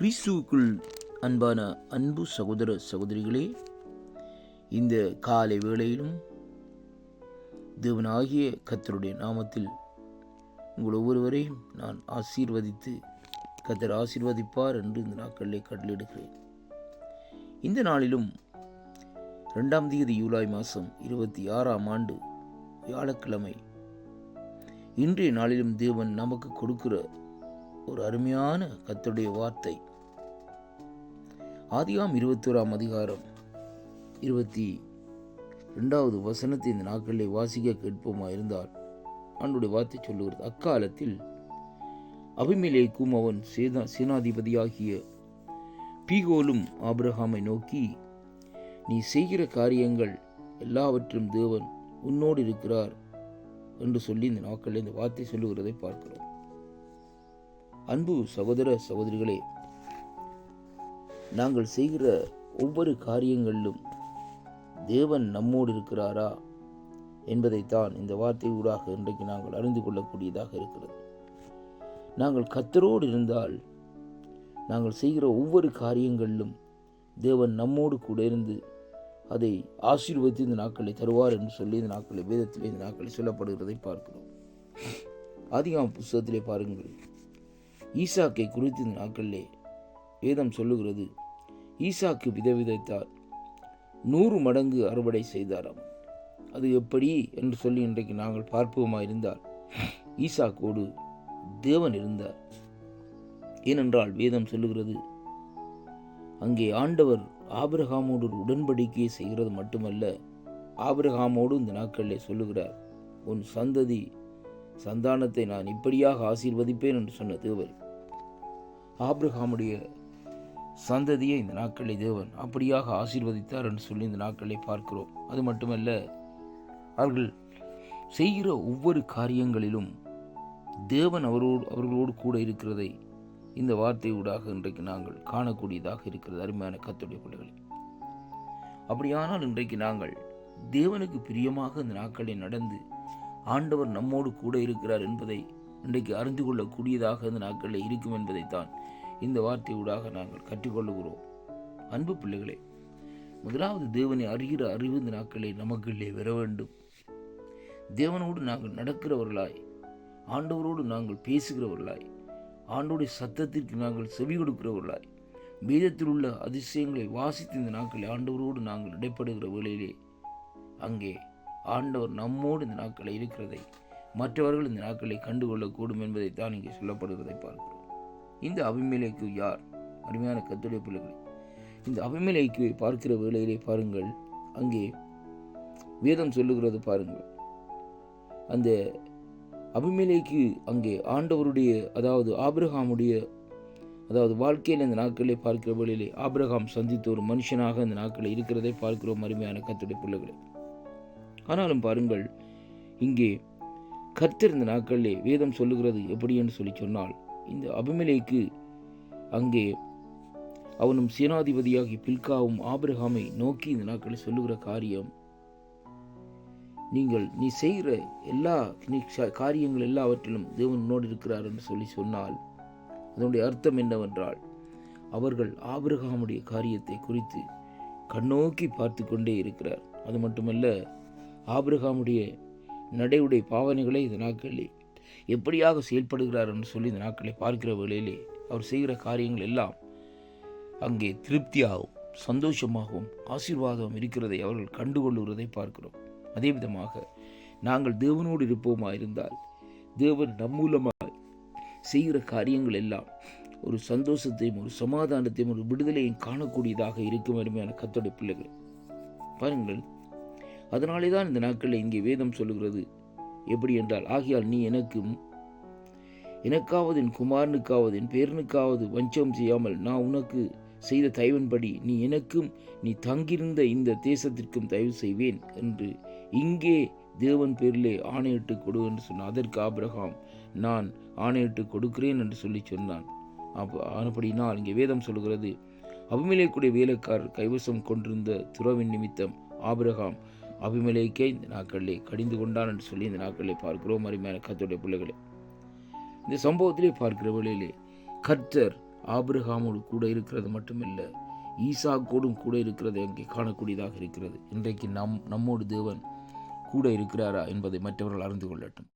கிறிஸ்துவுக்குள் அன்பான அன்பு சகோதர சகோதரிகளே, இந்த காலை வேளையிலும் தேவனாகிய கர்த்தருடைய நாமத்தில் உங்கள் ஒவ்வொருவரையும் நான் ஆசீர்வதித்து கர்த்தர் ஆசீர்வதிப்பார் என்று இந்த நாட்களிலே கட்டளையிடுகிறேன். இந்த நாளிலும் 2ஆம் தேதி ஜூலை மாதம் 26ஆம் ஆண்டு வியாழக்கிழமை, இன்றைய நாளிலும் தேவன் நமக்கு கொடுக்கிற ஒரு அருமையான கர்த்தருடைய வார்த்தை ஆதியாம் 21ஆம் அதிகாரம் 22வது வசனத்தை இந்த நாட்களிலே வாசிக்க கேட்போமா இருந்தால், ஆண்டுடைய வார்த்தை சொல்லுகிறது, அக்காலத்தில் அபிமெலேக்கும் அவன் சேனாதிபதியாகிய பீகோலும் ஆபிரகாமை நோக்கி, நீ செய்கிற காரியங்கள் எல்லாவற்றும் தேவன் உன்னோடு இருக்கிறார் என்று சொல்லி இந்த நாட்களில் இந்த வார்த்தை சொல்லுகிறதை பார்க்கிறோம். அன்பு சகோதர சகோதரிகளே, நாங்கள் செய்கிற ஒவ்வொரு காரியங்களிலும் தேவன் நம்மோடு இருக்கிறாரா என்பதைத்தான் இந்த வார்த்தை ஊடாக இன்றைக்கு நாங்கள் அறிந்து கொள்ளக்கூடியதாக இருக்கிறது. நாங்கள் கர்த்தரோடு இருந்தால் நாங்கள் செய்கிற ஒவ்வொரு காரியங்களிலும் தேவன் நம்மோடு கூட இருந்து அதை ஆசீர்வதித்து இந்த நாட்களை தருவார் என்று சொல்லி இந்த நாட்களை வேதத்திலே இந்த நாட்களை சொல்லப்படுகிறதை பார்க்கிறோம். ஆதியாகம புத்தகத்திலே பாருங்கள், ஈசாக்கை குறித்து இந்த நாட்களிலே வேதம் சொல்லுகிறது, ஈசாக்கு விதைத்தார், 100 மடங்கு அறுவடை செய்தாராம். அது எப்படி என்று சொல்லி இன்றைக்கு நாங்கள் பார்ப்போமா இருந்தால், ஈசாக்கோடு தேவன் இருந்தார். ஏனென்றால் வேதம் சொல்லுகிறது, அங்கே ஆண்டவர் ஆபிரகாமோடு ஒரு உடன்படிக்கையை செய்கிறது மட்டுமல்ல, ஆபிரகாமோடு இந்த நாட்களிலே சொல்லுகிறார், உன் சந்தானத்தை நான் இப்படியாக ஆசீர்வதிப்பேன் என்று சொன்ன தேவன் ஆபிரகாமுடைய சந்ததியை இந்த நாட்களை தேவன் அப்படியாக ஆசீர்வதித்தார் என்று சொல்லி இந்த நாட்களை பார்க்கிறோம். அது மட்டுமல்ல, அவர்கள் செய்கிற ஒவ்வொரு காரியங்களிலும் தேவன் அவர்களோடு கூட இருக்கிறதை இந்த வார்த்தை ஊடாக இன்றைக்கு நாங்கள் காணக்கூடியதாக இருக்கிறது. அருமையான கர்த்தருடைய பிள்ளைகளே, அப்படியானால் இன்றைக்கு நாங்கள் தேவனுக்கு பிரியமாக இந்த நாட்களில் நடந்து ஆண்டவர் நம்மோடு கூட இருக்கிறார் என்பதை இன்றைக்கு அறிந்து கொள்ளக்கூடியதாக இந்த நாட்களில் இருக்கும் என்பதைத்தான் இந்த வார்த்தை ஊடாக நாங்கள் கற்றுக்கொள்ளுகிறோம். அன்பு பிள்ளைகளே, முதலாவது தேவனை அறிகிற அறிவு இந்த நாட்களில் நமக்குள்ளே வர வேண்டும். தேவனோடு நாங்கள் நடக்கிறவர்களாய், ஆண்டவரோடு நாங்கள் பேசுகிறவர்களாய், ஆண்டோடைய சத்தத்திற்கு நாங்கள் செவி கொடுக்கிறவர்களாய், வேதத்தில் உள்ள அதிசயங்களை வாசித்து இந்த நாட்களில் ஆண்டவரோடு நாங்கள் இடைப்படுகிற வேளையிலே அங்கே ஆண்டவர் நம்மோடு இந்த நாட்களில் இருக்கிறதை மற்றவர்கள் இந்த நாட்களை கண்டுகொள்ளக்கூடும் என்பதைத்தான் இங்கே சொல்லப்படுகிறதை பார்க்கிறோம். இந்த அபிமெலேக்கு யார்? அருமையான கர்த்தருடைய பிள்ளைகளே, இந்த அபிமெலேக்குவை பார்க்கிற வேளையிலே பாருங்கள், அங்கே வேதம் சொல்லுகிறது பாருங்கள், அந்த அபிமெலேக்கு அங்கே ஆண்டவருடைய ஆபிரகாமுடைய வாழ்க்கையில் இந்த நாட்களிலே பார்க்கிற வேளையிலே ஆபிரகாம் சந்தித்த ஒரு மனுஷனாக இந்த நாட்களில் இருக்கிறதை பார்க்கிறோம். அருமையான கர்த்தருடைய பிள்ளைகளே, ஆனாலும் பாருங்கள், இங்கே கர்த்தர் இந்த நாட்களிலே வேதம் சொல்லுகிறது எப்படி என்று சொல்லி சொன்னால், இந்த அபிமெலேக்கு அங்கே அவனும் சேனாதிபதியாகி பில்காவும் ஆபிரகாமை நோக்கி இந்த நாட்களில் சொல்லுகிற காரியம், நீ செய்கிற எல்லா காரியங்கள் எல்லாவற்றிலும் தேவனோடு இருக்கிறார் என்று சொல்லி சொன்னால், அதனுடைய அர்த்தம் என்னவென்றால், அவர்கள் ஆபிரகாமுடைய காரியத்தை குறித்து கண்ணோக்கி பார்த்து கொண்டே இருக்கிறார். அது மட்டுமல்ல, ஆபிரகாமுடைய நடையுடைய பாவனைகளை இந்த நாட்களிலே எப்படியாக செயல்படுகிறார் என்று சொல்லி இந்த நாட்களை பார்க்கிற வேளையிலே அவர் செய்கிற காரியங்கள் எல்லாம் அங்கே திருப்தியாகவும் சந்தோஷமாகவும் ஆசீர்வாதமும் இருக்கிறதை அவர்கள் கண்டுகொள்ளுகிறதை பார்க்கிறோம். அதே விதமாக நாங்கள் தேவனோடு இருப்போமா இருந்தால், தேவன் நம் மூலமாக செய்கிற காரியங்கள் எல்லாம் ஒரு சந்தோஷத்தையும் ஒரு சமாதானத்தையும் ஒரு விடுதலையும் காணக்கூடியதாக இருக்கும். அருமையான கர்த்தருடைய பிள்ளைகள் பாருங்கள், அதனாலே தான் இந்த நாட்களில் இங்கே வேதம் சொல்லுகிறது எப்படி என்றால், ஆகையால் நீ எனக்காவது என் குமாரனுக்காவது என் பேரனுக்காவது வஞ்சம் செய்யாமல் நான் உனக்கு செய்த தயவின்படி நீ தங்கியிருந்த இந்த தேசத்திற்கும் தயவு செய்வேன் என்று இங்கே தேவன் பேரிலே ஆணையிட்டு கொடு என்று சொன்னான். அதற்கு ஆபிரகாம், நான் ஆணையிட்டு கொடுக்கிறேன் என்று சொல்லி சொன்னான். அப்படினால் இங்கே வேதம் சொல்கிறது, அபிமெலேக்குடைய வேலைக்காரர் கைவசம் கொண்டிருந்த துறவின் நிமித்தம் ஆபிரகாம் அபிமெலேக்கை இந்த நாட்களிலே கடிந்து கொண்டான் என்று சொல்லி இந்த நாட்களிலே பார்க்கிறோம். அருமையான கர்த்தருடைய பிள்ளைகளே, இந்த சம்பவத்திலே பார்க்கிற வேளையிலே கர்த்தர் ஆபிரகாமோடு கூட இருக்கிறது மட்டுமில்லை, ஈசாக்கோடும் கூட இருக்கிறது அங்கே காணக்கூடியதாக இருக்கிறது. இன்றைக்கு நம்மோடு தேவன் கூட இருக்கிறாரா என்பதை மற்றவர்கள் அறிந்து கொள்ளட்டும்.